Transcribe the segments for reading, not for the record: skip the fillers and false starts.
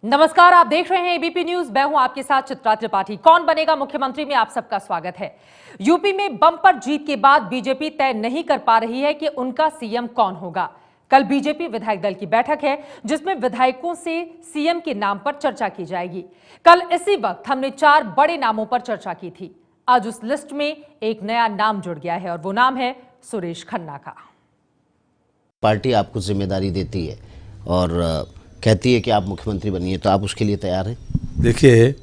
नमस्कार, आप देख रहे हैं एबीपी न्यूज। मैं हूं आपके साथ चित्रा त्रिपाठी। कौन बनेगा मुख्यमंत्री में आप सबका स्वागत है। यूपी में बम्पर जीत के बाद बीजेपी तय नहीं कर पा रही है कि उनका सीएम कौन होगा। कल बीजेपी विधायक दल की बैठक है जिसमें विधायकों से सीएम के नाम पर चर्चा की जाएगी। कल इसी वक्त हमने 4 बड़े नामों पर चर्चा की थी। आज उस लिस्ट में एक नया नाम जुड़ गया है और वो नाम है सुरेश खन्ना का। पार्टी आपको जिम्मेदारी देती है और कहती है कि आप मुख्यमंत्री बनिए, तो आप उसके लिए तैयार हैं? देखिए,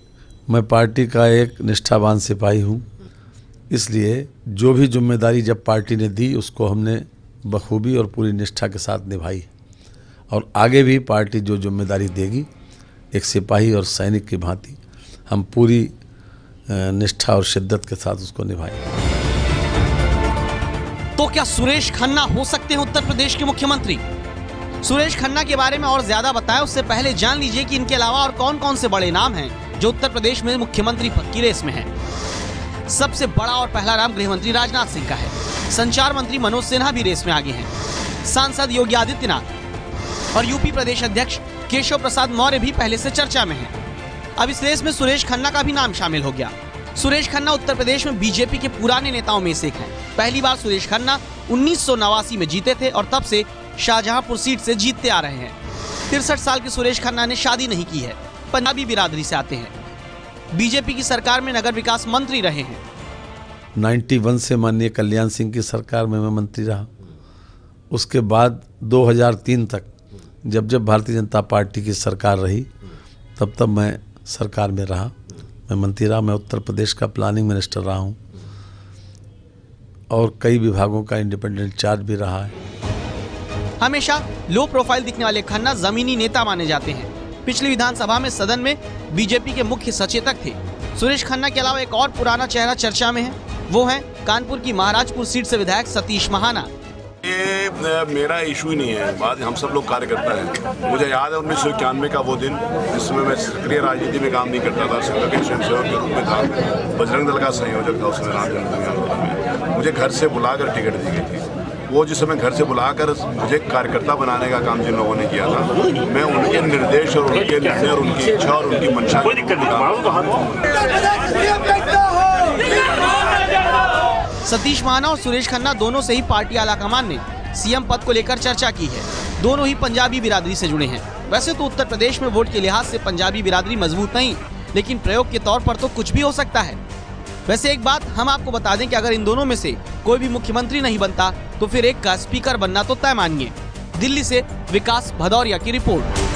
मैं पार्टी का एक निष्ठावान सिपाही हूँ, इसलिए जो भी जिम्मेदारी जब पार्टी ने दी उसको हमने बखूबी और पूरी निष्ठा के साथ निभाई और आगे भी पार्टी जो जिम्मेदारी देगी एक सिपाही और सैनिक की भांति हम पूरी निष्ठा और शिद्दत के साथ उसको निभाएंगे। तो क्या सुरेश खन्ना हो सकते हैं उत्तर प्रदेश के मुख्यमंत्री? सुरेश खन्ना के बारे में और ज्यादा बताएं उससे पहले जान लीजिए कि इनके अलावा और कौन कौन से बड़े नाम हैं जो उत्तर प्रदेश में मुख्यमंत्री पद की रेस में हैं। सबसे बड़ा और पहला नाम गृह मंत्री राजनाथ सिंह का है। संचार मंत्री मनोज सिन्हा भी रेस में आगे हैं। सांसद योगी आदित्यनाथ और यूपी प्रदेश अध्यक्ष केशव प्रसाद मौर्य भी पहले से चर्चा में हैं। अब इस रेस में सुरेश खन्ना का भी नाम शामिल हो गया। सुरेश खन्ना उत्तर प्रदेश में बीजेपी के पुराने नेताओं में से एक हैं। पहली बार सुरेश खन्ना 1989 में जीते थे और तब से शाहजहांपुर सीट से जीतते आ रहे हैं। 63 साल के सुरेश खन्ना ने शादी नहीं की है, पंजाबी बिरादरी से आते हैं। बीजेपी की सरकार में नगर विकास मंत्री रहे हैं। 91 से माननीय कल्याण सिंह की सरकार में मैं मंत्री रहा। उसके बाद 2003 तक जब जब भारतीय जनता पार्टी की सरकार रही तब तब मैं सरकार में रहा, मैं मंत्री रहा। मैं उत्तर प्रदेश का प्लानिंग मिनिस्टर रहा हूँ और कई विभागों का इंडिपेंडेंट चार्ज भी रहा है। हमेशा लो प्रोफाइल दिखने वाले खन्ना जमीनी नेता माने जाते हैं। पिछली विधानसभा में सदन में बीजेपी के मुख्य सचेतक थे। सुरेश खन्ना के अलावा एक और पुराना चेहरा चर्चा में है, वो है कानपुर की महाराजपुर सीट से विधायक सतीश महाना। ये मेरा इशू ही नहीं है, बात हम सब लोग कार्यकर्ता हैं। मुझे याद है 1991 का वो दिन जिसमें मैं सक्रिय राजनीति में काम नहीं करता था, संघ के स्वयंसेवक के रूप में था, बजरंग दल का संयोजक था उसमें राम जन्मभूमि आंदोलन में। मुझे घर से बुलाकर टिकट दी गई थी। वो जिस समय घर से बुलाकर मुझे कार्यकर्ता बनाने का काम जिन लोगों ने किया था, मैं उनके निर्देश और उनके निर्णय और उनकी इच्छा और उनकी मंशा सतीश महाना और सुरेश खन्ना दोनों से ही पार्टी आलाकमान ने सीएम पद को लेकर चर्चा की है। दोनों ही पंजाबी बिरादरी से जुड़े हैं। वैसे तो उत्तर प्रदेश में वोट के लिहाज से पंजाबी बिरादरी मजबूत नहीं, लेकिन प्रयोग के तौर पर तो कुछ भी हो सकता है। वैसे एक बात हम आपको बता दें कि अगर इन दोनों में से कोई भी मुख्यमंत्री नहीं बनता तो फिर एक का स्पीकर बनना तो तय मानिए। दिल्ली से विकास भदौरिया की रिपोर्ट।